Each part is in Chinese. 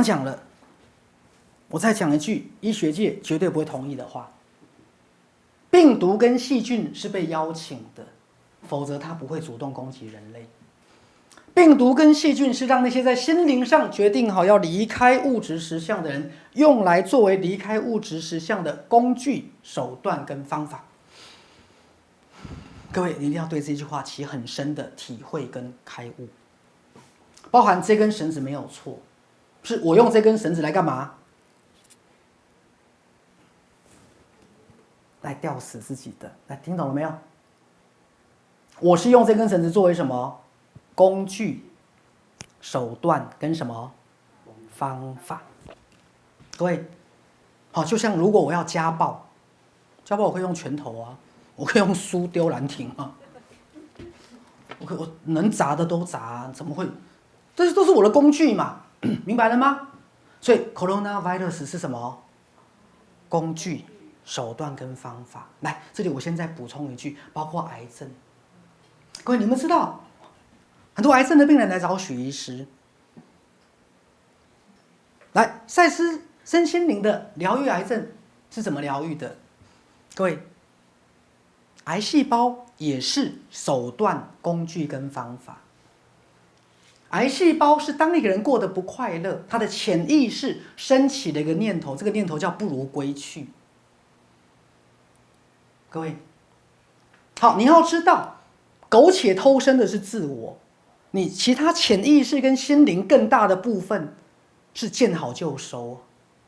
刚讲了，我再讲一句医学界绝对不会同意的话：病毒跟细菌是被邀请的，否则它不会主动攻击人类。病毒跟细菌是让那些在心灵上决定好要离开物质实相的人，用来作为离开物质实相的工具、手段跟方法。各位，你一定要对这句话起很深的体会跟开悟。包含这根绳子没有错，是我用这根绳子来干嘛？来吊死自己的。来，听懂了没有？我是用这根绳子作为什么？工具、手段跟什么方法？各位，好，就像如果我要家暴，我可以用拳头啊，我可以用书丢兰亭啊，我能砸的都砸，怎么会？这些都是我的工具嘛，明白了吗？所以 coronavirus 是什么？工具、手段跟方法。来，这里我现在补充一句，包括癌症。各位，你们知道？很多癌症的病人来找许医师，来赛斯身心灵的疗愈癌症是怎么疗愈的？各位，癌细胞也是手段、工具跟方法。癌细胞是当一个人过得不快乐，他的潜意识升起了一个念头，这个念头叫不如归去。各位，好，你要知道，苟且偷生的是自我。你其他潜意识跟心灵更大的部分是见好就收，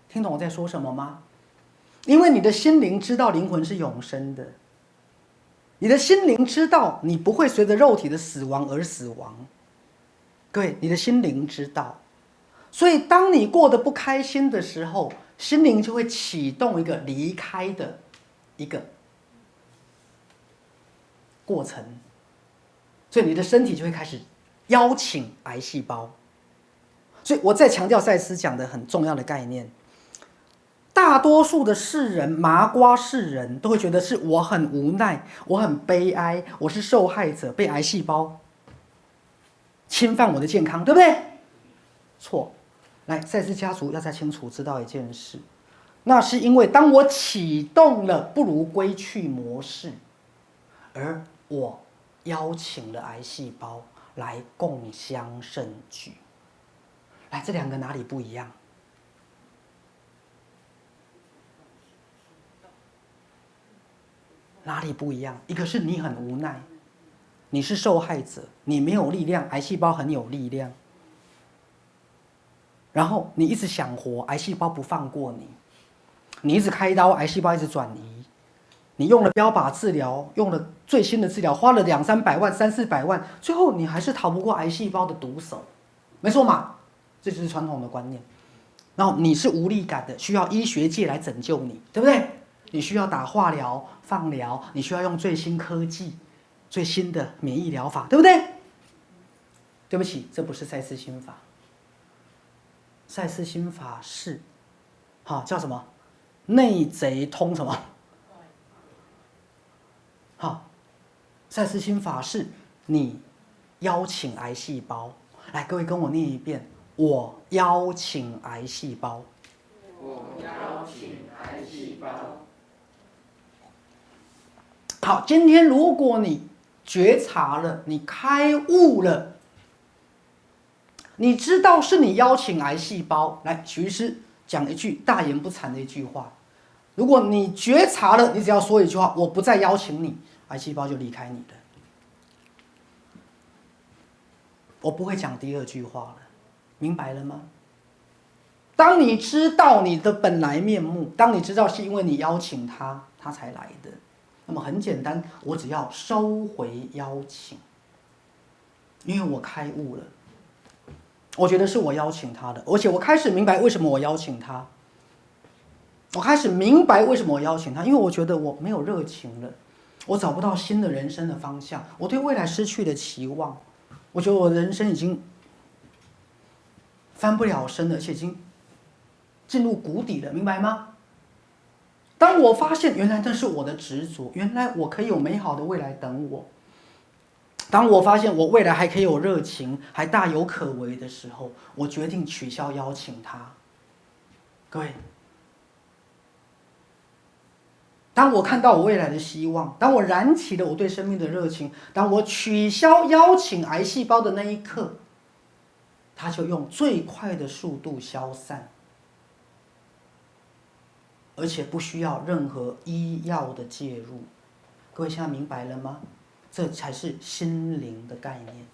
听懂我在说什么吗？因为你的心灵知道灵魂是永生的，你的心灵知道你不会随着肉体的死亡而死亡。各位，你的心灵知道，所以当你过得不开心的时候，心灵就会启动一个离开的一个过程，所以你的身体就会开始邀请癌细胞。所以我再强调赛斯讲的很重要的概念，大多数的世人，麻瓜世人都会觉得是我很无奈，我很悲哀，我是受害者，被癌细胞侵犯我的健康，对不对？错。来，赛斯家族要再清楚知道一件事，那是因为当我启动了不如归去模式，而我邀请了癌细胞来共襄盛举。来，这两个哪里不一样？哪里不一样？一个是你很无奈，你是受害者，你没有力量，癌细胞很有力量。然后你一直想活，癌细胞不放过你，你一直开刀，癌细胞一直转移。你用了标靶治疗，用了最新的治疗，花了200-300万、300-400万，最后你还是逃不过癌细胞的毒手，没错嘛？这就是传统的观念。然后你是无力感的，需要医学界来拯救你，对不对？你需要打化疗、放疗，你需要用最新科技、最新的免疫疗法，对不对？对不起，这不是赛斯心法。赛斯心法是，叫什么？内贼通什么？赛斯心法是你邀请癌细胞，来，各位跟我念一遍：我邀请癌细胞。我邀请癌细胞。好，今天如果你觉察了，你开悟了，你知道是你邀请癌细胞。来，许医师讲一句大言不惭的一句话：如果你觉察了，你只要说一句话，我不再邀请你，癌细胞就离开你了。我不会讲第二句话了，明白了吗？当你知道你的本来面目，当你知道是因为你邀请他，他才来的，那么很简单，我只要收回邀请，因为我开悟了，我觉得是我邀请他的，而且我开始明白为什么我邀请他。我开始明白为什么我邀请他，因为我觉得我没有热情了，我找不到新的人生的方向，我对未来失去了期望，我觉得我的人生已经翻不了身了，而且已经进入谷底了，明白吗？当我发现原来那是我的执着，原来我可以有美好的未来等我，当我发现我未来还可以有热情，还大有可为的时候，我决定取消邀请他。各位，当我看到我未来的希望，当我燃起了我对生命的热情，当我取消邀请癌细胞的那一刻，它就用最快的速度消散，而且不需要任何医药的介入。各位现在明白了吗？这才是心灵的概念，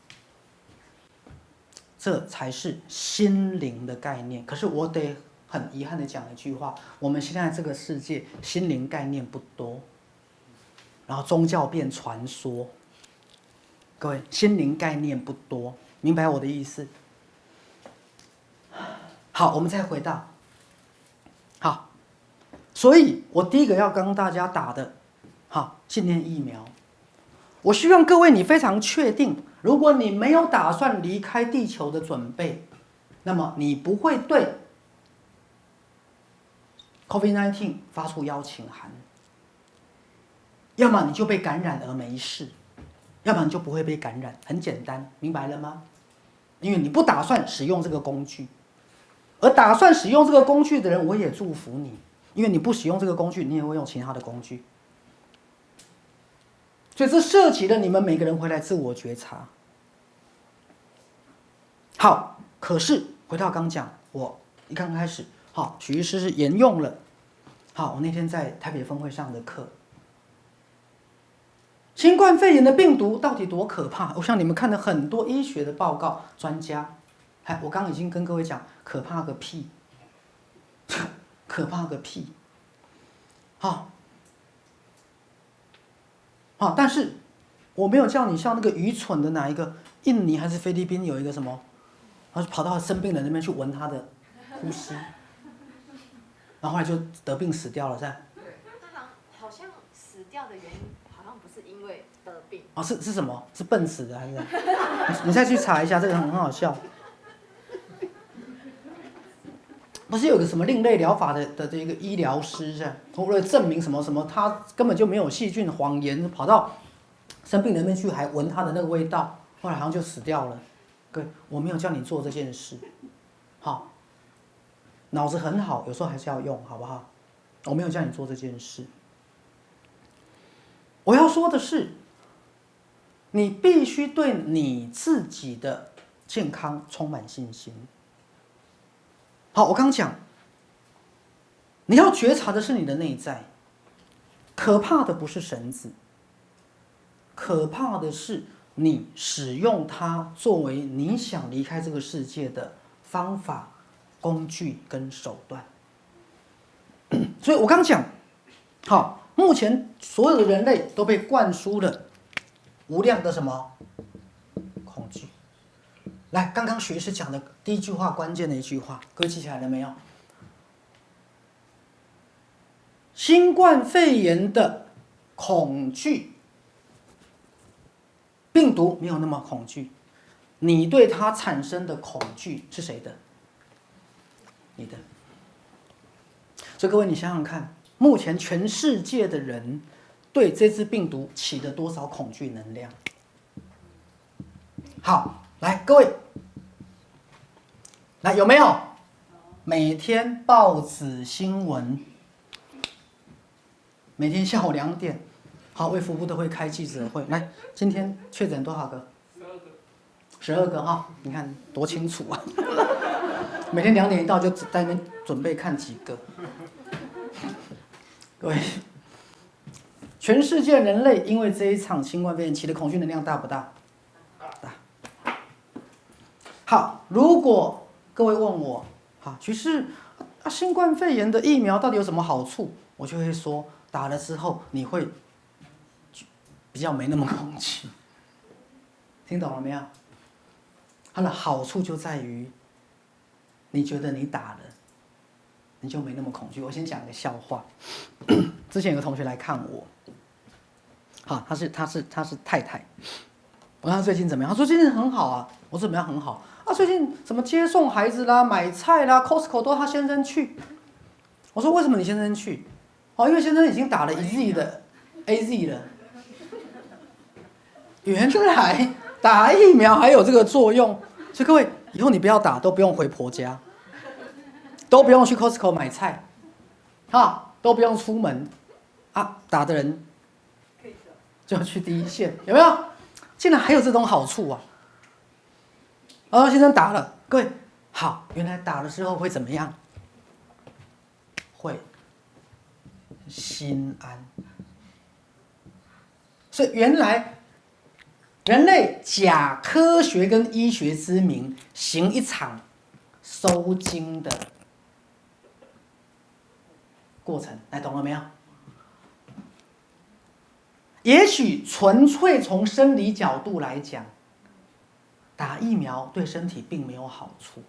这才是心灵的概念。可是我得很遗憾的讲一句话：我们现在这个世界心灵概念不多，然后宗教变传说。各位，心灵概念不多，明白我的意思？好，我们再回到好，所以我第一个要跟大家打的，好，信念疫苗。我希望各位你非常确定，如果你没有打算离开地球的准备，那么你不会对 COVID-19 发出邀请函，要么你就被感染而没事，要么你就不会被感染，很简单，明白了吗？因为你不打算使用这个工具，而打算使用这个工具的人，我也祝福你，因为你不使用这个工具，你也会用其他的工具。所以这涉及了你们每个人回来自我觉察。好，可是回到刚讲，我一刚开始，好，许医师是沿用了，好，我那天在台北分会上的课，新冠肺炎的病毒到底多可怕？我想你们看了很多医学的报告，专家，我刚刚已经跟各位讲，可怕个屁，可怕个屁，好。好，但是我没有叫你像那个愚蠢的哪一个印尼还是菲律宾有一个什么，然后跑到生病人那边去闻他的呼吸，然后后来就得病死掉了，是吧？他好像死掉的原因好像不是因为得病。哦，是什么？是笨死的还是？你再去查一下，这个很好笑。不是有个什么另类疗法的这个医疗师是吧？为了证明什么什么，他根本就没有细菌，谎言，跑到生病人那边去，还闻他的那个味道，后来好像就死掉了。各位，我没有叫你做这件事，好，脑子很好，有时候还是要用，好不好？我没有叫你做这件事。我要说的是，你必须对你自己的健康充满信心。好，我刚讲，你要觉察的是你的内在，可怕的不是绳子，可怕的是你使用它作为你想离开这个世界的方法、工具跟手段。所以我刚讲，好，目前所有的人类都被灌输了无量的什么恐惧。来，刚刚许医师讲的第一句话，关键的一句话，各位记起来了没有？新冠肺炎的恐惧，病毒没有那么恐惧，你对它产生的恐惧是谁的？你的。所以各位，你想想看，目前全世界的人对这只病毒起了多少恐惧能量？好。来，各位，来有没有？每天报纸新闻，每天下午2点，好，卫福部都会开记者会。来，今天确诊多少个？12个哈，你看多清楚啊！每天2点一到就在那边准备看几个。各位，全世界人类因为这一场新冠肺炎起的恐惧能量大不大？好，如果各位问我，好，其实新冠肺炎的疫苗到底有什么好处？我就会说，打了之后你会比较没那么恐惧。听懂了没有？它的好处就在于，你觉得你打了，你就没那么恐惧。我先讲一个笑话，之前有个同学来看我，好，他是太太，我问他最近怎么样？他说最近很好啊。我说怎么样很好？最近什么接送孩子啦、买菜啦、Costco 都他先生去。我说为什么你先生去？因为先生已经打了1剂的 AZ 了。原来打疫苗还有这个作用，所以各位以后你不要打，都不用回婆家，都不用去 Costco 买菜，都不用出门，打的人就要去第一线，有没有？竟然还有这种好处啊！先生打了，各位好，原来打了之后会怎么样？会心安。所以原来人类假科学跟医学之名，行一场收精的过程，来懂了没有？也许纯粹从生理角度来讲，打疫苗对身体并没有好处。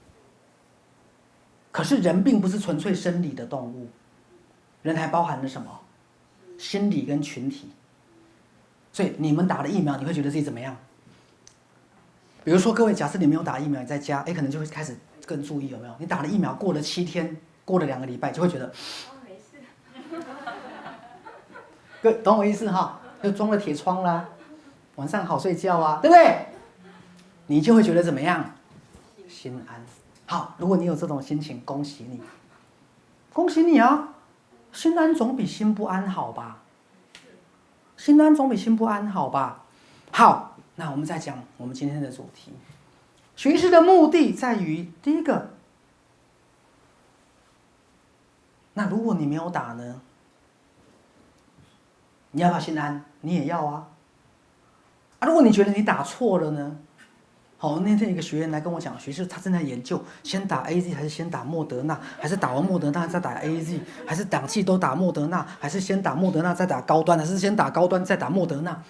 可是人并不是纯粹生理的动物，人还包含了什么？心理跟群体。所以你们打了疫苗，你会觉得自己怎么样？比如说各位，假设你没有打疫苗，你在家，可能就会开始更注意，有没有？你打了疫苗，过了7天，过了2个礼拜，就会觉得，没事。各位懂我意思哈？就装了铁窗啦，晚上好睡觉啊，对不对？你就会觉得怎么样？心安。好，如果你有这种心情，恭喜你，恭喜你啊！心安总比心不安好吧？心安总比心不安好吧？好，那我们再讲我们今天的主题。学士的目的在于第一个，那如果你没有打呢？你要不要心安？你也要啊。如果你觉得你打错了呢？好，那天一个学员来跟我讲，学士他正在研究，先打 AZ 还是先打莫德纳，还是打完莫德纳再打 AZ， 还是两剂都打莫德纳，还是先打莫德纳再打高端，还是先打高端再打莫德纳？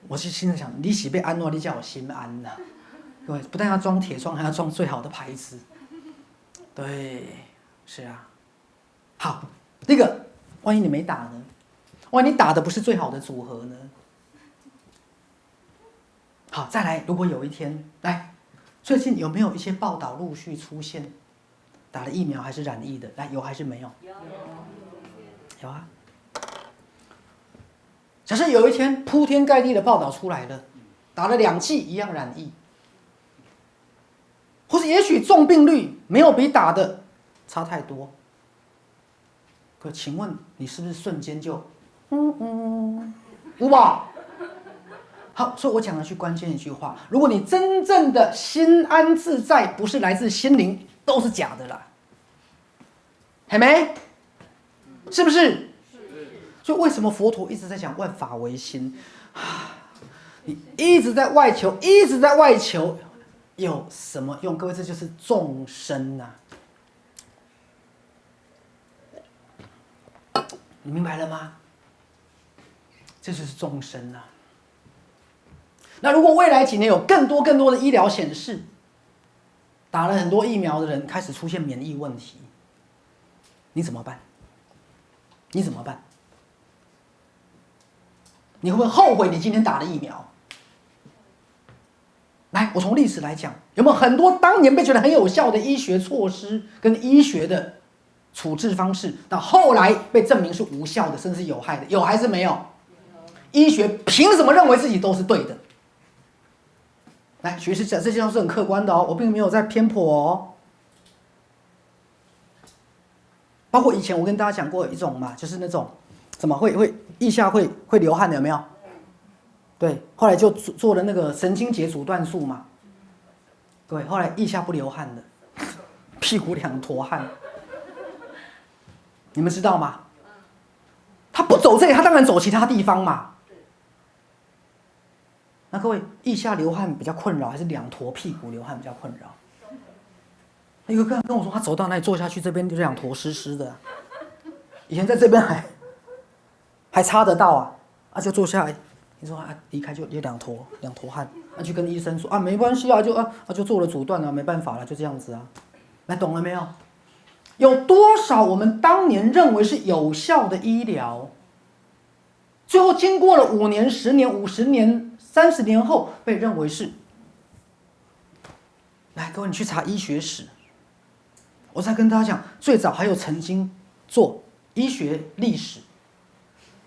我是心里想，你是被安诺，你叫我心安呐、各位，不但要装铁窗，还要装最好的牌子。对，是啊。好，第一个，万一你没打呢？万一你打的不是最好的组合呢？好，再来，如果有一天，来，最近有没有一些报道陆续出现，打了疫苗还是染疫的？来，有还是没有？有啊。假设有一天铺天盖地的报道出来了，打了2剂一样染疫，或是也许重病率没有比打的差太多，可请问你是不是瞬间就无吧？好，所以我讲了句关键一句话：如果你真正的心安自在，不是来自心灵，都是假的啦。还没？是不是？所以为什么佛陀一直在讲万法唯心？你一直在外求，一直在外求，有什么用？各位，这就是众生呐、你明白了吗？这就是众生啊。那如果未来几年有更多的医疗显示，打了很多疫苗的人开始出现免疫问题，你怎么办？你怎么办？你会不会后悔你今天打了疫苗？来，我从历史来讲，有没有很多当年被觉得很有效的医学措施跟医学的处置方式，到后来被证明是无效的，甚至有害的，有还是没有？医学凭什么认为自己都是对的？来，学士讲这些都是很客观的哦，我并没有在偏颇哦。包括以前我跟大家讲过一种嘛，就是那种怎么会腋下会流汗的，有没有？对，后来就做了那个神经节阻断术嘛。对，后来腋下不流汗的，屁股2坨汗，你们知道吗？他不走这里，他当然走其他地方嘛。那各位，腋下流汗比较困扰，还是2坨屁股流汗比较困扰？有个人跟我说，他走到那里坐下去，这边就2坨湿湿的。以前在这边还擦得到啊，就坐下来。你说离开就2坨汗，去跟医生说没关系啊，就做了阻断啊，没办法了，就这样子啊。来，懂了没有？有多少我们当年认为是有效的医疗，最后经过了5年、10年、50年、30年后，被认为是。来，各位，你去查医学史。我再跟大家讲，最早还有曾经做医学历史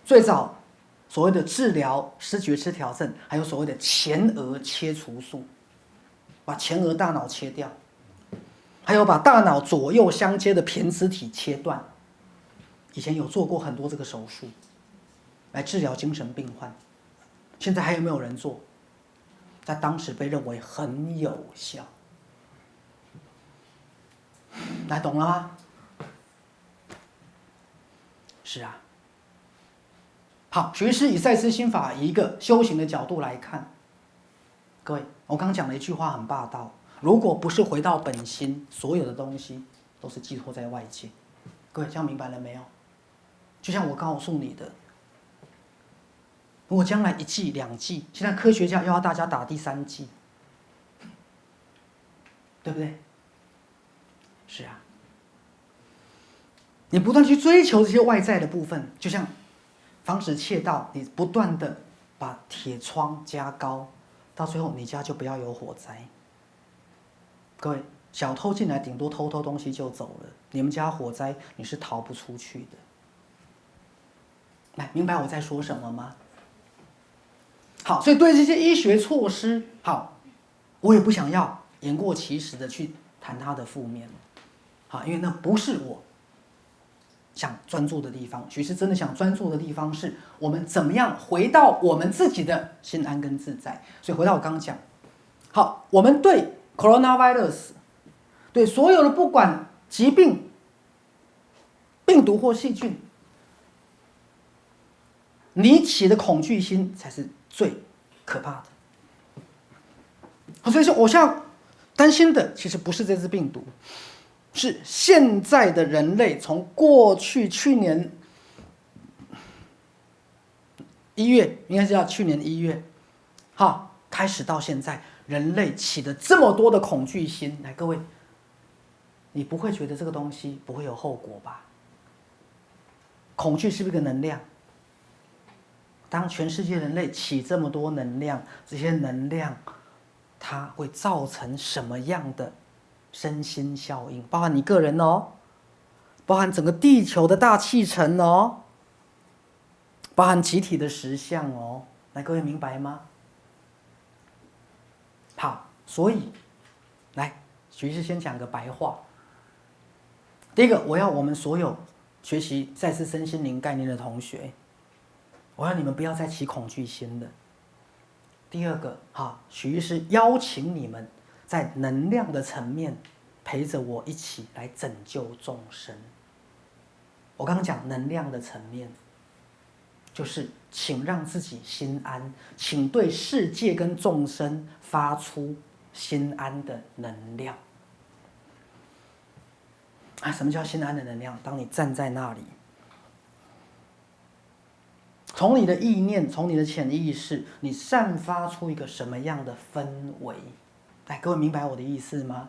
最早所谓的治疗失觉失调症，还有所谓的前额切除术，把前额大脑切掉，还有把大脑左右相接的胼胝体切断。以前有做过很多这个手术，来治疗精神病患。现在还有没有人做？在当时被认为很有效。来，懂了吗？是啊。好，徐师以赛斯心法以一个修行的角度来看，各位，我刚讲了一句话很霸道：如果不是回到本心，所有的东西都是寄托在外界。各位，这样明白了没有？就像我告诉你的，如果将来1剂、2剂，现在科学家要大家打第3剂，对不对？是啊。你不断去追求这些外在的部分，就像防止窃盗，你不断的把铁窗加高，到最后你家就不要有火灾。各位，小偷进来顶多偷东西就走了，你们家火灾你是逃不出去的。来，明白我在说什么吗？好，所以对这些医学措施，好，我也不想要言过其实的去谈它的负面，好，因为那不是我想专注的地方。徐师真的想专注的地方是我们怎么样回到我们自己的心安跟自在。所以回到我刚刚讲，好，我们对 coronavirus， 对所有的不管疾病、病毒或细菌，你起的恐惧心才是最可怕的。所以说，我现在担心的其实不是这只病毒，是现在的人类从过去去年1月，应该是要去年1月，好，开始到现在，人类起的这么多的恐惧心。来，各位，你不会觉得这个东西不会有后果吧？恐惧是不是一个能量？当全世界人类起这么多能量，这些能量它会造成什么样的身心效应？包含你个人哦，包含整个地球的大气层哦，包含集体的实相哦。来，各位明白吗？好，所以来，徐师先讲个白话。第一个，我要我们所有学习赛斯身心灵概念的同学，我要你们不要再起恐惧心了。第二个，徐医师邀请你们在能量的层面陪着我一起来拯救众生。我刚刚讲能量的层面，就是请让自己心安，请对世界跟众生发出心安的能量。什么叫心安的能量？当你站在那里，从你的意念，从你的潜意识，你散发出一个什么样的氛围？来，各位明白我的意思吗？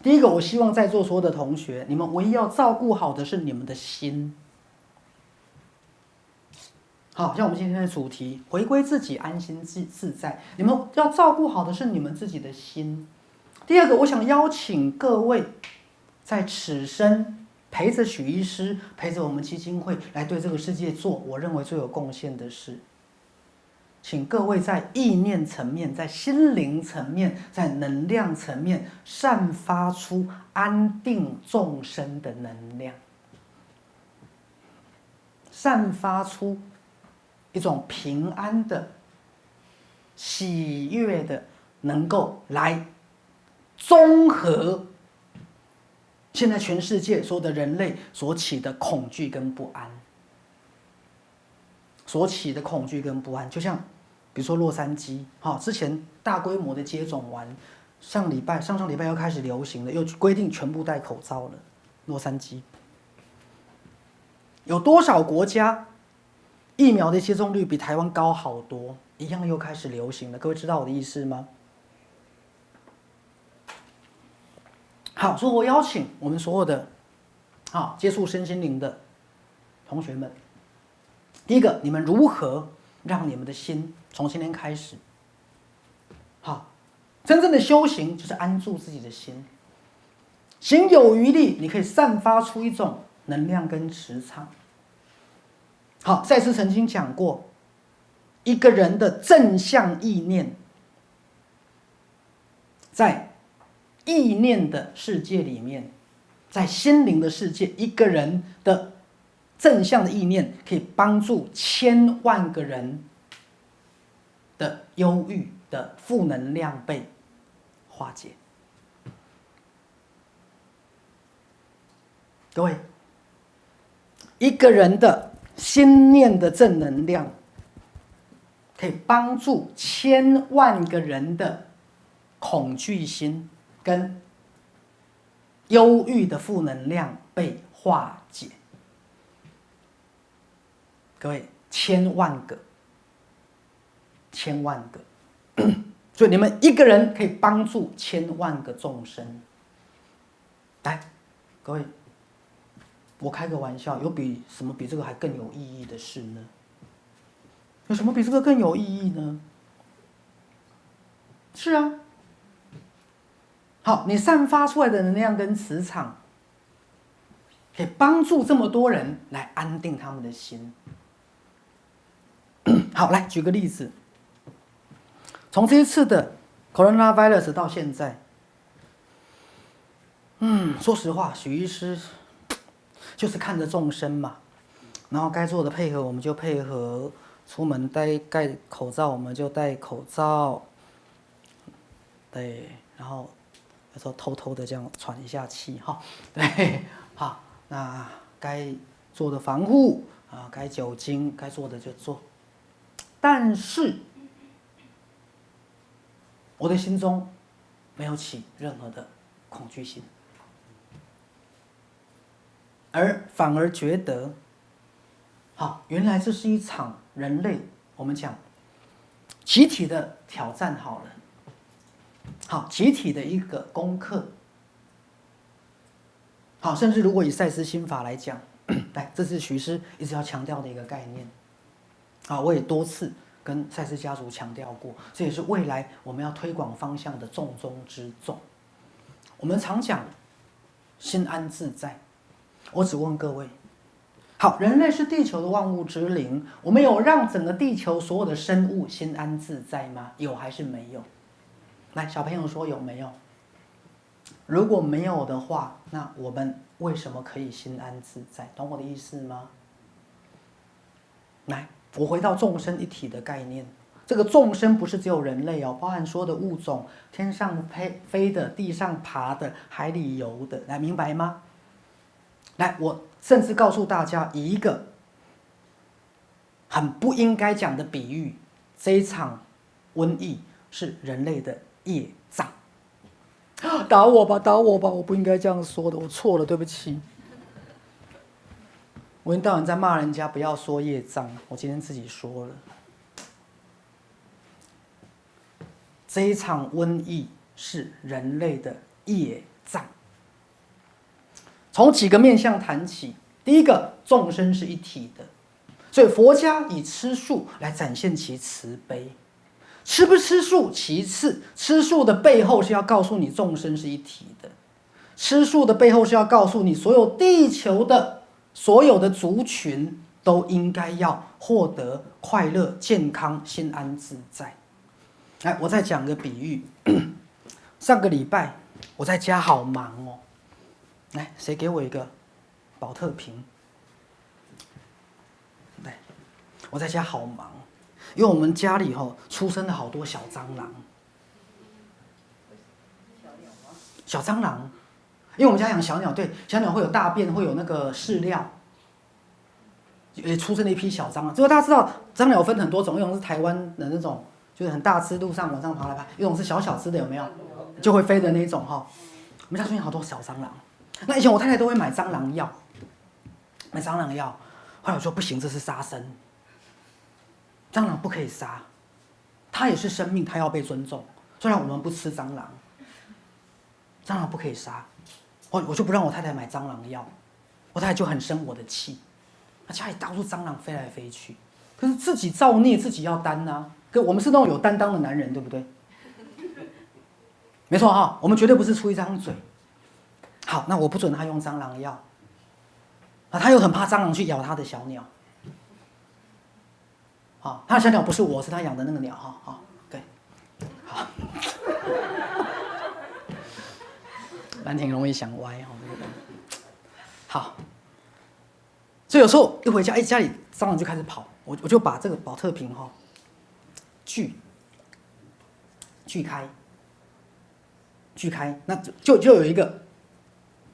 第一个，我希望在座所有的同学，你们唯一要照顾好的是你们的心。好，像我们今天的主题，回归自己，安心自在。你们要照顾好的是你们自己的心。第二个，我想邀请各位在此生陪着许医师，陪着我们基金会来对这个世界做我认为最有贡献的事。请各位在意念层面，在心灵层面，在能量层面散发出安定众生的能量，散发出一种平安的、喜悦的，能够来综合现在全世界所有的人类所起的恐惧跟不安，就像比如说洛杉矶，之前大规模的接种完，上上礼拜又开始流行了，又规定全部戴口罩了。洛杉矶有多少国家疫苗的接种率比台湾高好多，一样又开始流行了？各位知道我的意思吗？好，所以我邀请我们所有的接触身心灵的同学们，第一个，你们如何让你们的心从今天开始，真正的修行就是安住自己的心。行有余力，你可以散发出一种能量跟磁场。好，赛斯曾经讲过，一个人的正向意念，在意念的世界里面，在心灵的世界，一个人的正向的意念可以帮助千万个人的忧郁的负能量被化解。各位，一个人的心念的正能量，可以帮助千万个人的恐惧心跟忧郁的负能量被化解。各位，千万个，所以你们一个人可以帮助千万个众生。来，各位，我开个玩笑，有什么比这个还更有意义的事呢？有什么比这个更有意义呢？是啊。好，你散发出来的能量跟磁场，可以帮助这么多人来安定他们的心。好，来举个例子，从这一次的 coronavirus 到现在，说实话，许医师就是看着众生嘛，然后该做的配合我们就配合，出门戴口罩我们就戴口罩，对，然后有时候偷偷的这样喘一下气哈，对，好，那该做的防护啊，该酒精该做的就做，但是我的心中没有起任何的恐惧心。反而觉得，好，原来这是一场人类，我们讲集体的挑战好了，好，集体的一个功课，好，甚至如果以赛斯心法来讲，来，这是徐师一直要强调的一个概念，好，我也多次跟赛斯家族强调过，这也是未来我们要推广方向的重中之重。我们常讲心安自在。我只问各位，好，人类是地球的万物之灵，我们有让整个地球所有的生物心安自在吗？有还是没有？来，小朋友说有没有？如果没有的话，那我们为什么可以心安自在？懂我的意思吗？来，我回到众生一体的概念，这个众生不是只有人类哦，包含所有的物种，天上飞的、地上爬的、海里游的，来，明白吗？来，我甚至告诉大家以一个很不应该讲的比喻，这一场瘟疫是人类的业障。打我吧，打我吧！我不应该这样说的，我错了，对不起。我一天到晚在骂人家不要说业障，我今天自己说了。这一场瘟疫是人类的业障。从几个面向谈起，第一个，众生是一体的，所以佛家以吃素来展现其慈悲。吃不吃素其次，吃素的背后是要告诉你众生是一体的，吃素的背后是要告诉你所有地球的所有的族群都应该要获得快乐、健康、心安自在。来，我再讲个比喻，上个礼拜我在家好忙哦。来，谁给我一个保特瓶？来，我在家好忙，因为我们家里出生了好多小蟑螂。小蟑螂，因为我们家养小鸟，对，小鸟会有大便，会有那个饲料，也出生了一批小蟑螂。这个大家知道，蟑螂有分很多种，一种是台湾的那种，就是很大只，路上往上爬来爬；一种是小小只的，有没有？就会飞的那种哈。我们家出现好多小蟑螂。那以前我太太都会买蟑螂药，后来我说不行，这是杀生，蟑螂不可以杀，它也是生命，它要被尊重。虽然我们不吃蟑螂，蟑螂不可以杀，我就不让我太太买蟑螂药，我太太就很生我的气，那家里到处蟑螂飞来飞去，可是自己造孽自己要担啊，可我们是那种有担当的男人，对不对？没错哈，我们绝对不是出一张嘴。好，那我不准他用蟑螂药。啊，他又很怕蟑螂去咬他的小鸟。好，他的小鸟不是我，是他养的那个鸟哈。好，对，好，蛮挺容易想歪哈。好，所以有时候一回家，家里蟑螂就开始跑，我就把这个保特瓶哈锯开，那就有一个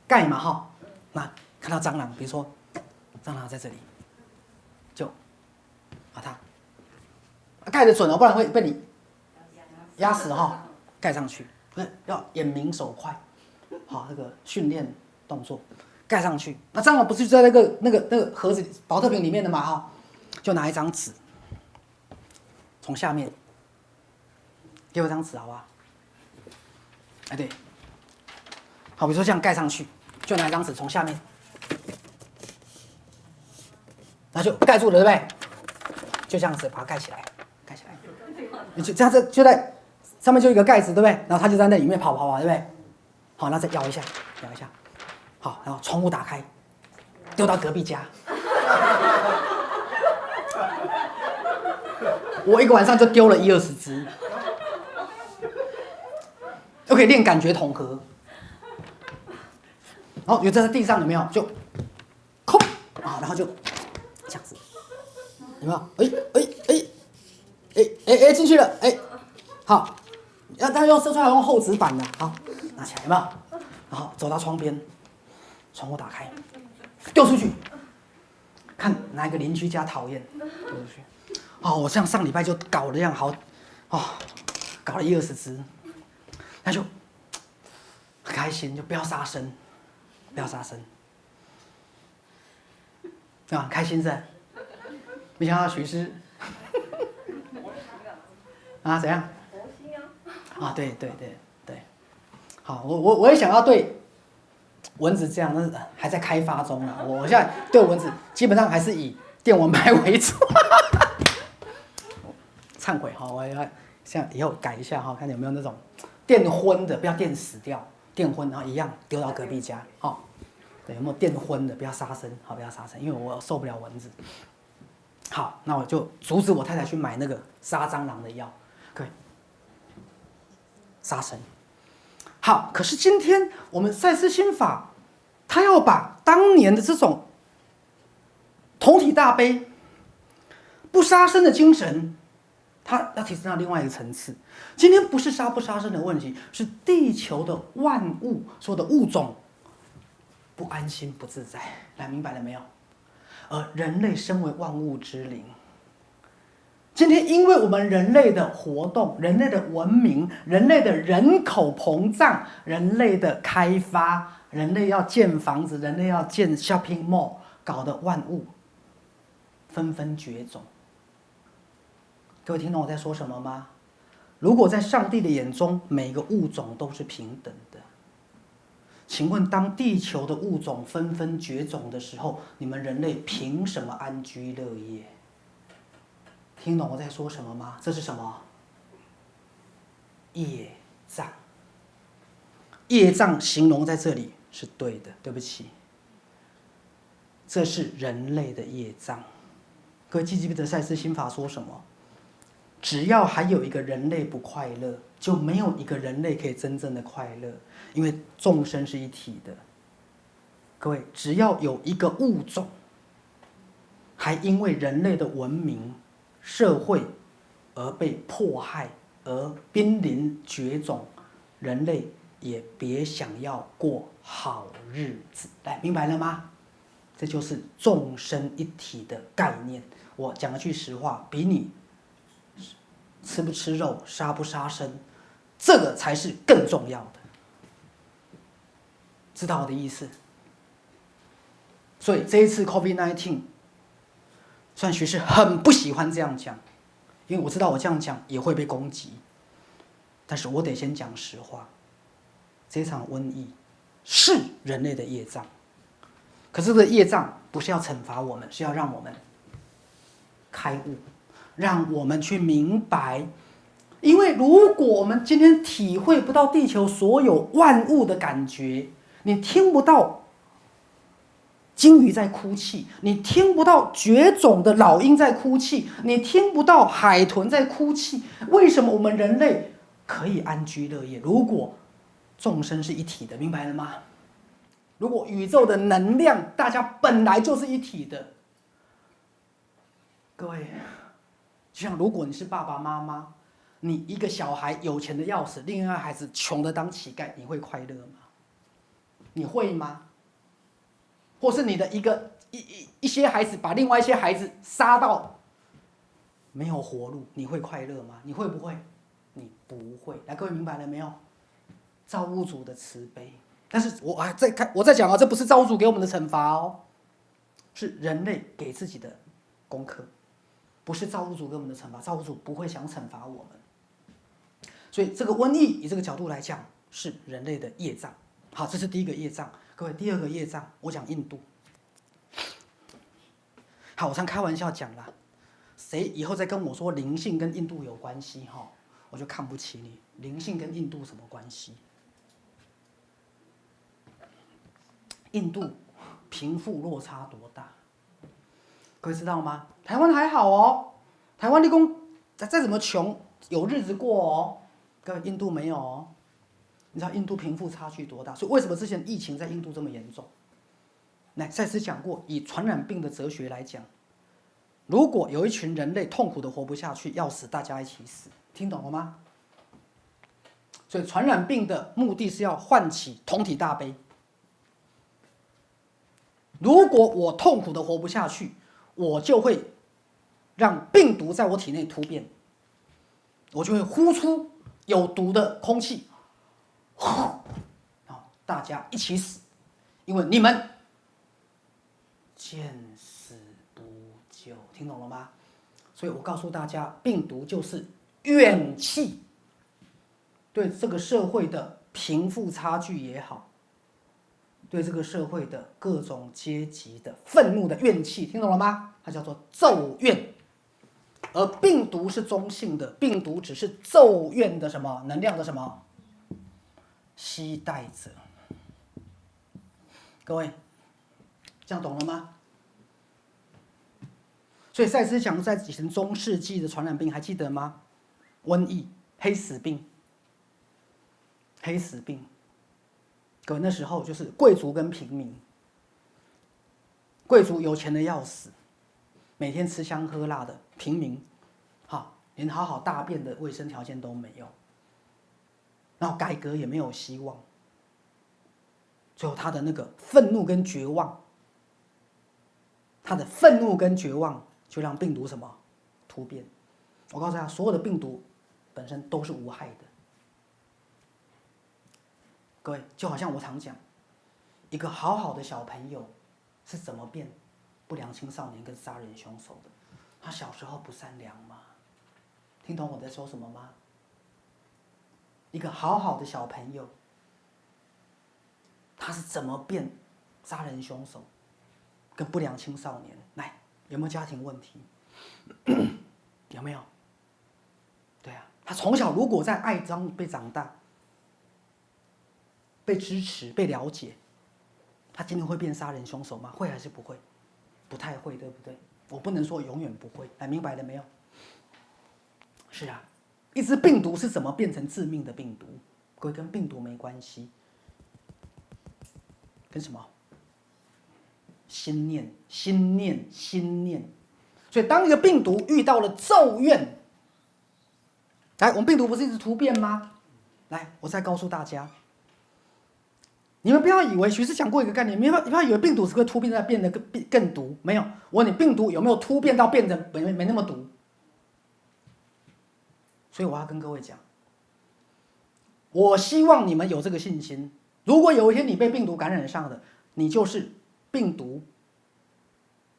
盖嘛哈，那看到蟑螂，比如说蟑螂在这里，就把它盖得准哦，不然会被你压死哈，盖上去，要眼明手快，好，那个训练动作。盖上去，那蟑螂不是就在那个盒子保特瓶里面的嘛哈，就拿一张纸，从下面给我一张纸好不好？哎对，好，比如说这样盖上去，就拿一张纸从下面，那就盖住了对不对？就这样子把它盖起来，你就这样子就在上面就一个盖子对不对？然后它就在那里面跑对不对？好，那再摇一下。好，然后窗户打开，丢到隔壁家。我一个晚上就丢了20-20只，就可以练感觉统合。然后有在地上有没有？就空啊，然后就这样子，有没有？哎，进去了，哎，好，但用射出来用厚纸板的，好，拿起来有没有？然后走到窗边。窗户打开，丢出去，看哪一个邻居家讨厌，丢出去。哦，我像上礼拜就搞了这样好，搞了20-20只，那就很开心，就不要杀生，啊，开心是吧？没想到徐师，啊怎样？啊对，好，我也想要对。蚊子这样，那还在开发中啊！我现在对蚊子基本上还是以电蚊拍为主。忏悔哈，我要像以后改一下哈，看有没有那种电昏的，不要电死掉，电昏然后一样丢到隔壁家，哈，对，有没有电昏的，不要杀生，好，不要杀生，因为我受不了蚊子。好，那我就阻止我太太去买那个杀蟑螂的药，可以杀生。好，可是今天我们赛斯心法，他要把当年的这种同体大悲、不杀生的精神，他要提升到另外一个层次。今天不是杀不杀生的问题，是地球的万物，所有的物种不安心、不自在。来，明白了没有？而人类身为万物之灵。今天，因为我们人类的活动、人类的文明、人类的人口膨胀、人类的开发、人类要建房子、人类要建 shopping mall， 搞得万物纷纷绝种。各位听懂我在说什么吗？如果在上帝的眼中，每个物种都是平等的，请问，当地球的物种纷纷绝种的时候，你们人类凭什么安居乐业？听懂我在说什么吗？这是什么？业障。业障形容在这里是对的，对不起，这是人类的业障。各位记不记得赛斯心法说什么？只要还有一个人类不快乐，就没有一个人类可以真正的快乐，因为众生是一体的。各位，只要有一个物种还因为人类的文明社会而被迫害，而濒临绝种，人类也别想要过好日子。来，明白了吗？这就是众生一体的概念。我讲一句实话，比你吃不吃肉、杀不杀生，这个才是更重要的。知道我的意思？所以这一次 COVID-19， 虽然徐氏很不喜欢这样讲，因为我知道我这样讲也会被攻击，但是我得先讲实话。这场瘟疫是人类的业障，可是这个业障不是要惩罚我们，是要让我们开悟，让我们去明白。因为如果我们今天体会不到地球所有万物的感觉，你听不到鲸鱼在哭泣，你听不到绝种的老鹰在哭泣，你听不到海豚在哭泣。为什么我们人类可以安居乐业？如果众生是一体的，明白了吗？如果宇宙的能量大家本来就是一体的，各位，就像如果你是爸爸妈妈，你一个小孩有钱的要死，另外一个孩子穷的当乞丐，你会快乐吗？你会吗？或是你的一些孩子把另外一些孩子杀到没有活路，你会快乐吗？你会不会？你不会。来，各位明白了没有？造物主的慈悲，但是我在讲啊，这不是造物主给我们的惩罚哦，是人类给自己的功课，不是造物主给我们的惩罚。造物主不会想惩罚我们，所以这个瘟疫以这个角度来讲是人类的业障。好，这是第一个业障。各位，第二个业障，我讲印度。好，我常开玩笑讲啦，谁以后再跟我说灵性跟印度有关系哈，我就看不起你。灵性跟印度什么关系？印度贫富落差多大？各位知道吗？台湾还好哦，台湾立功再怎么穷有日子过哦。各位，印度没有哦。你知道印度贫富差距多大？所以为什么之前疫情在印度这么严重？来，赛斯讲过，以传染病的哲学来讲，如果有一群人类痛苦的活不下去，要死大家一起死，听懂了吗？所以传染病的目的是要唤起同体大悲。如果我痛苦的活不下去，我就会让病毒在我体内突变，我就会呼出有毒的空气，大家一起死，因为你们见死不救，听懂了吗？所以我告诉大家，病毒就是怨气，对这个社会的贫富差距也好，对这个社会的各种阶级的愤怒的怨气，听懂了吗？它叫做咒怨。而病毒是中性的，病毒只是咒怨的什么能量的什么携带者。各位，这样懂了吗？所以赛斯讲在以前中世纪的传染病还记得吗？瘟疫、黑死病、黑死病。各位，那时候就是贵族跟平民，贵族有钱的要死，每天吃香喝辣的，平民，连好好大便的卫生条件都没有，然后改革也没有希望。最后他的那个愤怒跟绝望，他的愤怒跟绝望就让病毒什么突变。我告诉大家，所有的病毒本身都是无害的。各位，就好像我常讲，一个好好的小朋友是怎么变不良青少年跟杀人凶手的？他小时候不善良吗？听懂我在说什么吗？一个好好的小朋友，他是怎么变杀人凶手跟不良青少年？来，有没有家庭问题？有没有？对啊，他从小如果在爱中被长大，被支持、被了解，他今天会变杀人凶手吗？会还是不会？不太会，对不对？我不能说永远不会。来，明白了没有？是啊，一只病毒是怎么变成致命的病毒？各位，跟病毒没关系，跟什么？心念，心念，心念。所以，当一个病毒遇到了咒怨，来，我们病毒不是一直突变吗？来，我再告诉大家，你们不要以为徐师讲过一个概念，你不要以为病毒只会突变再变得更毒，没有。我问你，病毒有没有突变到变得没那么毒？所以我要跟各位讲，我希望你们有这个信心。如果有一天你被病毒感染上了，你就是病毒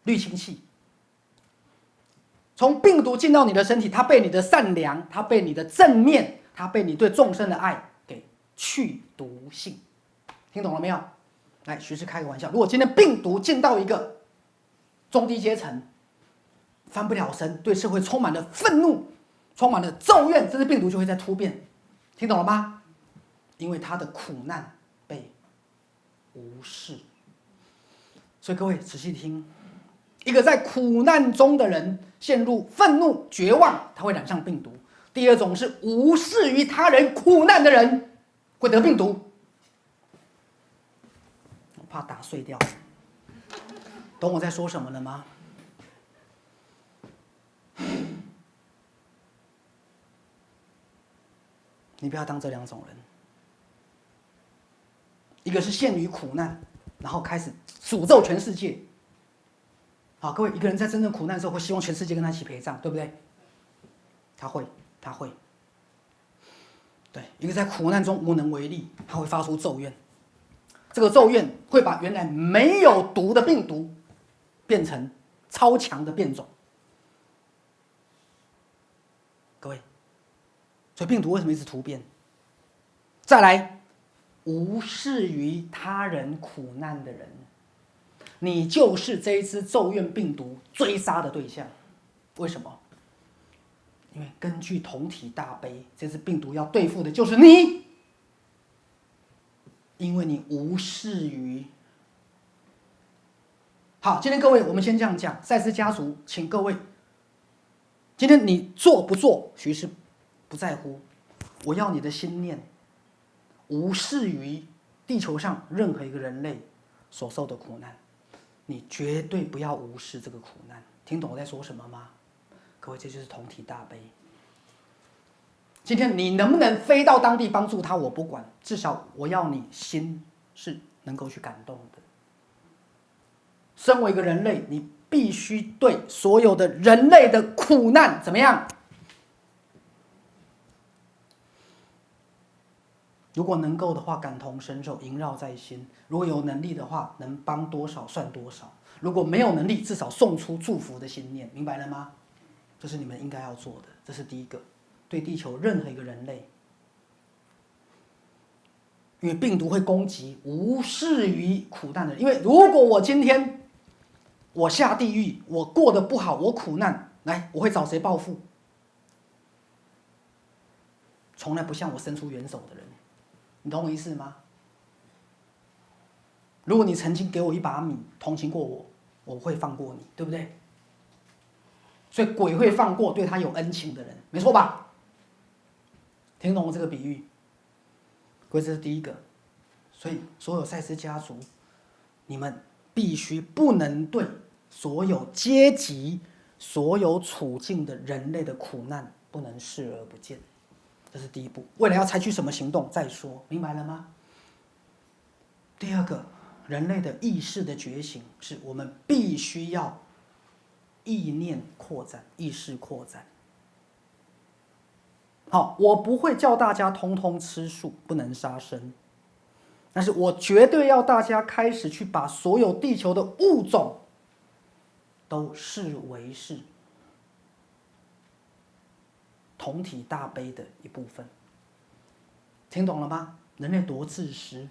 滤清器。从病毒进到你的身体，它被你的善良，它被你的正面，它被你对众生的爱给去毒性。听懂了没有？来，徐师开个玩笑，如果今天病毒进到一个中低阶层，翻不了身，对社会充满了愤怒，充满了咒怨，这只病毒就会在突变。听懂了吗？因为他的苦难被无视。所以各位仔细听，一个在苦难中的人陷入愤怒、绝望，他会染上病毒；第二种是无视于他人苦难的人，会得病毒。我怕打碎掉，懂我在说什么了吗？你不要当这两种人，一个是陷于苦难，然后开始诅咒全世界。好，各位，一个人在真正苦难的时候，会希望全世界跟他一起陪葬，对不对？他会。对，一个在苦难中无能为力，他会发出咒怨。这个咒怨会把原来没有毒的病毒变成超强的变种。各位，所以病毒为什么一直突变？再来，无视于他人苦难的人，你就是这一只咒怨病毒追杀的对象。为什么？因为根据同体大悲，这只病毒要对付的就是你，因为你无视于。好，今天各位，我们先这样讲，赛斯家族，请各位，今天你做不做，徐是不在乎，我要你的心念无视于地球上任何一个人类所受的苦难，你绝对不要无视这个苦难。听懂我在说什么吗？各位，这就是同体大悲。今天你能不能飞到当地帮助他，我不管，至少我要你心是能够去感动的。身为一个人类，你必须对所有的人类的苦难怎么样？如果能够的话，感同身受，萦绕在心；如果有能力的话，能帮多少算多少；如果没有能力，至少送出祝福的心念，明白了吗？这是你们应该要做的，这是第一个。对地球任何一个人类，因为病毒会攻击无视于苦难的人。因为如果我今天我下地狱，我过得不好，我苦难，来，我会找谁报复？从来不向我伸出援手的人，你懂我意思吗？如果你曾经给我一把米，同情过我，我会放过你，对不对？所以鬼会放过对他有恩情的人，没错吧？听懂这个比喻？各位，这是第一个。所以所有赛斯家族，你们必须不能对所有阶级、所有处境的人类的苦难不能视而不见，这是第一步。未来要采取什么行动再说，明白了吗？第二个，人类的意识的觉醒，是我们必须要意念扩展、意识扩展。好，我不会叫大家通通吃素，不能杀生，但是我绝对要大家开始去把所有地球的物种都视为是同体大悲的一部分。听懂了吗？人类多自私，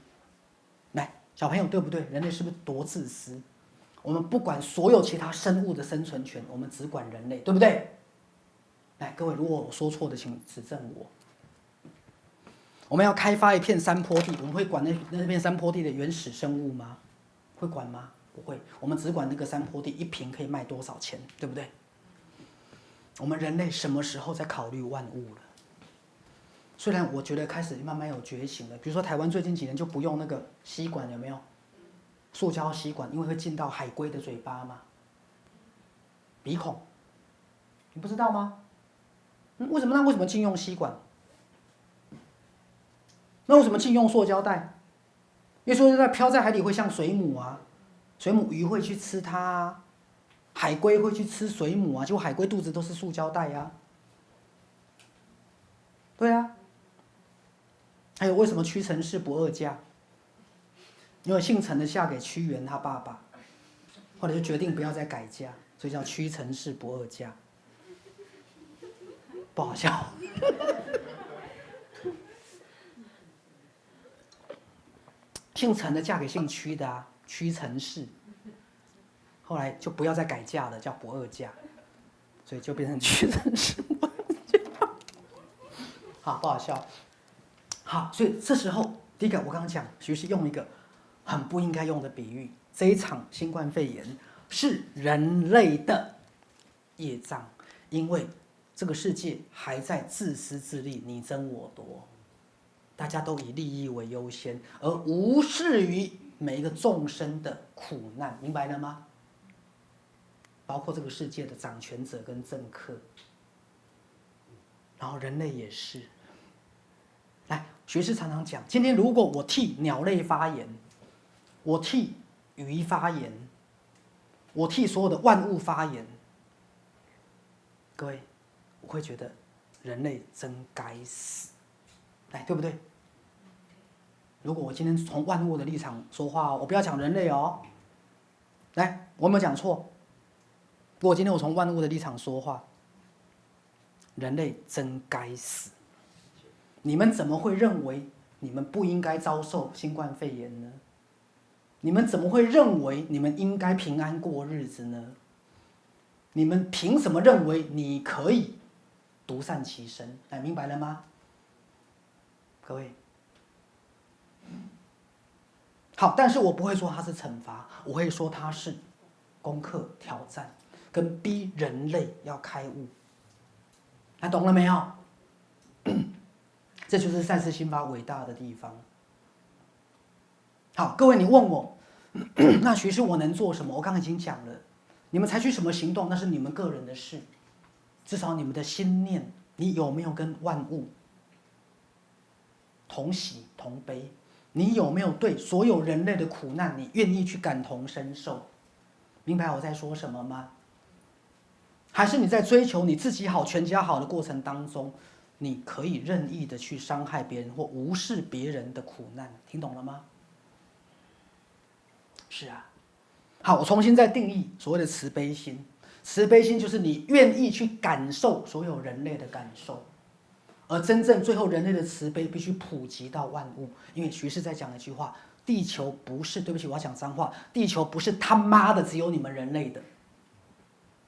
来，小朋友，对不对？人类是不是多自私？我们不管所有其他生物的生存权，我们只管人类，对不对？来，各位，如果我说错的，请指正我。我们要开发一片山坡地，我们会管那片山坡地的原始生物吗？会管吗？不会，我们只管那个山坡地一坪可以卖多少钱，对不对？我们人类什么时候在考虑万物了？虽然我觉得开始慢慢有觉醒了，比如说台湾最近几年就不用那个吸管，有没有？塑胶吸管，因为会进到海龟的嘴巴嘛，鼻孔，你不知道吗？为什么禁用吸管？那为什么禁用塑胶袋？因为塑胶袋飘在海底会像水母啊，水母鱼会去吃它啊，海龟会去吃水母啊，结果海龟肚子都是塑胶袋啊。对啊。还有为什么屈臣氏不二价？因为姓陈的嫁给屈原他爸爸，后来就决定不要再改嫁，所以叫屈臣氏不二价。不好笑。姓陈的嫁给姓屈的啊，屈臣氏，后来就不要再改嫁了，叫不二嫁，所以就变成屈臣氏不二嫁。好，不好笑。好，所以这时候第一个我刚刚讲，徐是用一个很不应该用的比喻。这一场新冠肺炎是人类的业障，因为这个世界还在自私自利，你争我夺，大家都以利益为优先，而无视于每一个众生的苦难，明白了吗？包括这个世界的掌权者跟政客，然后人类也是。来，学士常常讲，今天如果我替鸟类发言，我替鱼发言，我替所有的万物发言，各位，我会觉得人类真该死，来，对不对？如果我今天从万物的立场说话，我不要讲人类哦。来，我有没有讲错？如果今天我从万物的立场说话，人类真该死。你们怎么会认为你们不应该遭受新冠肺炎呢？你们怎么会认为你们应该平安过日子呢？你们凭什么认为你可以独善其身？哎，明白了吗？各位，好，但是我不会说它是惩罚，我会说它是功课、挑战，跟逼人类要开悟。那懂了没有？这就是赛斯心法伟大的地方。好，各位，你问我，那徐师我能做什么？我刚刚已经讲了，你们采取什么行动，那是你们个人的事。至少你们的心念，你有没有跟万物同喜同悲？你有没有对所有人类的苦难，你愿意去感同身受？明白我在说什么吗？还是你在追求你自己好、全家好的过程当中，你可以任意的去伤害别人或无视别人的苦难？听懂了吗？是啊。好，我重新再定义所谓的慈悲心。慈悲心就是你愿意去感受所有人类的感受，而真正最后人类的慈悲必须普及到万物。因为徐氏在讲一句话：地球不是，对不起，我要讲脏话，地球不是他妈的只有你们人类的。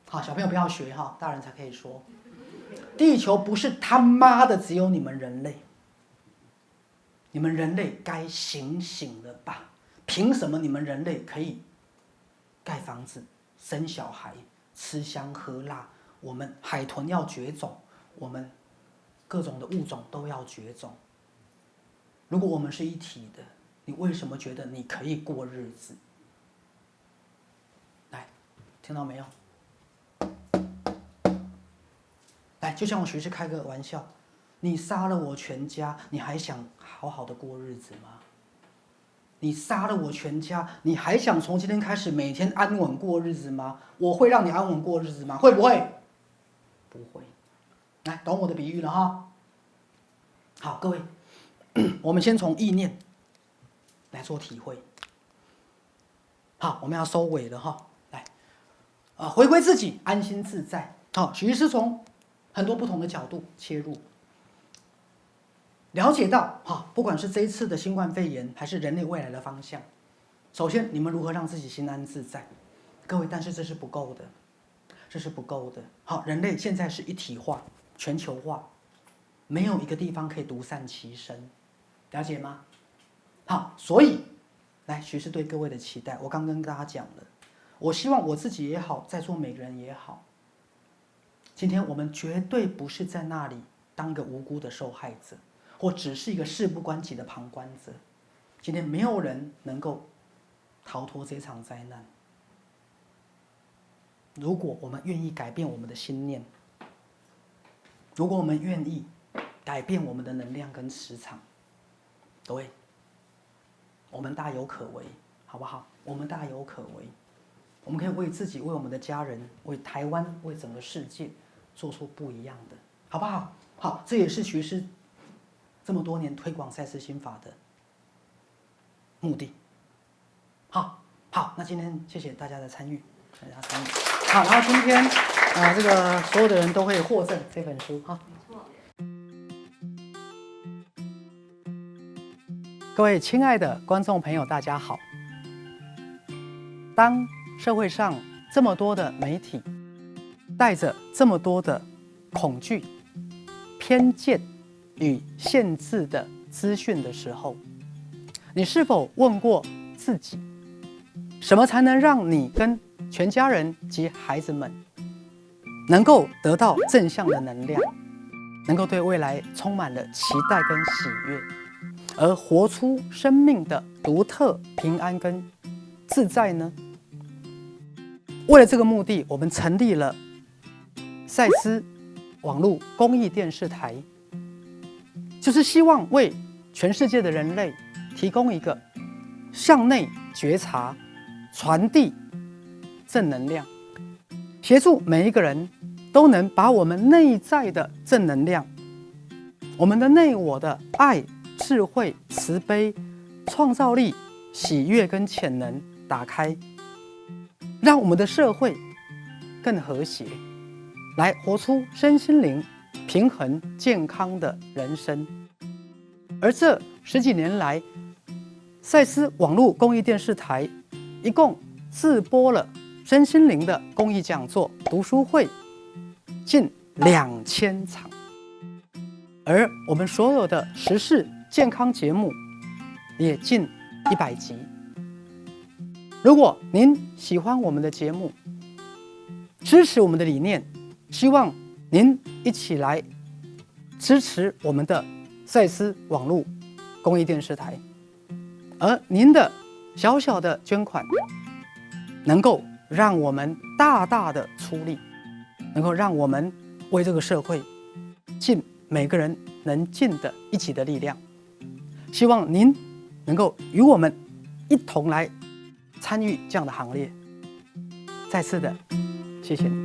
好，小朋友不要学哈，大人才可以说。地球不是他妈的只有你们人类，你们人类该醒醒了吧？凭什么你们人类可以盖房子、生小孩、吃香喝辣？我们海豚要绝种，我们各种的物种都要绝种。如果我们是一体的，你为什么觉得你可以过日子？来，听到没有？来，就像我学士开个玩笑，你杀了我全家，你还想好好的过日子吗？你杀了我全家，你还想从今天开始每天安稳过日子吗？我会让你安稳过日子吗？会不会？不会。来，懂我的比喻了哈。好，各位，我们先从意念来做体会。好，我们要收尾了哈。来，回归自己，安心自在。好，许医师从很多不同的角度切入，了解到不管是这一次的新冠肺炎，还是人类未来的方向，首先你们如何让自己心安自在，各位，但是这是不够的，这是不够的。好，人类现在是一体化、全球化，没有一个地方可以独善其身，了解吗？好，所以来，徐师对各位的期待，我刚跟大家讲了，我希望我自己也好，在座每个人也好。今天我们绝对不是在那里当一个无辜的受害者，或只是一个事不关己的旁观者。今天没有人能够逃脱这场灾难。如果我们愿意改变我们的心念，如果我们愿意改变我们的能量跟磁场，各位，我们大有可为，好不好？我们大有可为，我们可以为自己、为我们的家人、为台湾、为整个世界做出不一样的，好不好？好，这也是徐师这么多年推广赛斯心法的目的。好，那今天谢谢大家的参与，大家参与。好，然后今天这个所有的人都会获赠这本书哈。各位亲爱的观众朋友，大家好。当社会上这么多的媒体带着这么多的恐惧、偏见与限制的资讯的时候，你是否问过自己。什么才能让你跟全家人及孩子们能够得到正向的能量，能够对未来充满了期待跟喜悦，而活出生命的独特平安跟自在呢？为了这个目的，我们成立了赛斯网络公益电视台，就是希望为全世界的人类提供一个向内觉察、传递正能量，协助每一个人都能把我们内在的正能量，我们的内我的爱、智慧、慈悲、创造力、喜悦跟潜能打开，让我们的社会更和谐，来活出身心灵平衡健康的人生。而这10几年来，赛斯网络公益电视台一共自播了身心灵的公益讲座、读书会近2000场，而我们所有的时事健康节目也近100集。如果您喜欢我们的节目，支持我们的理念，希望您一起来支持我们的赛斯网络公益电视台，而您的小小的捐款能够让我们大大的出力，能够让我们为这个社会尽每个人能尽的一起的力量。希望您能够与我们一同来参与这样的行列。再次的谢谢你。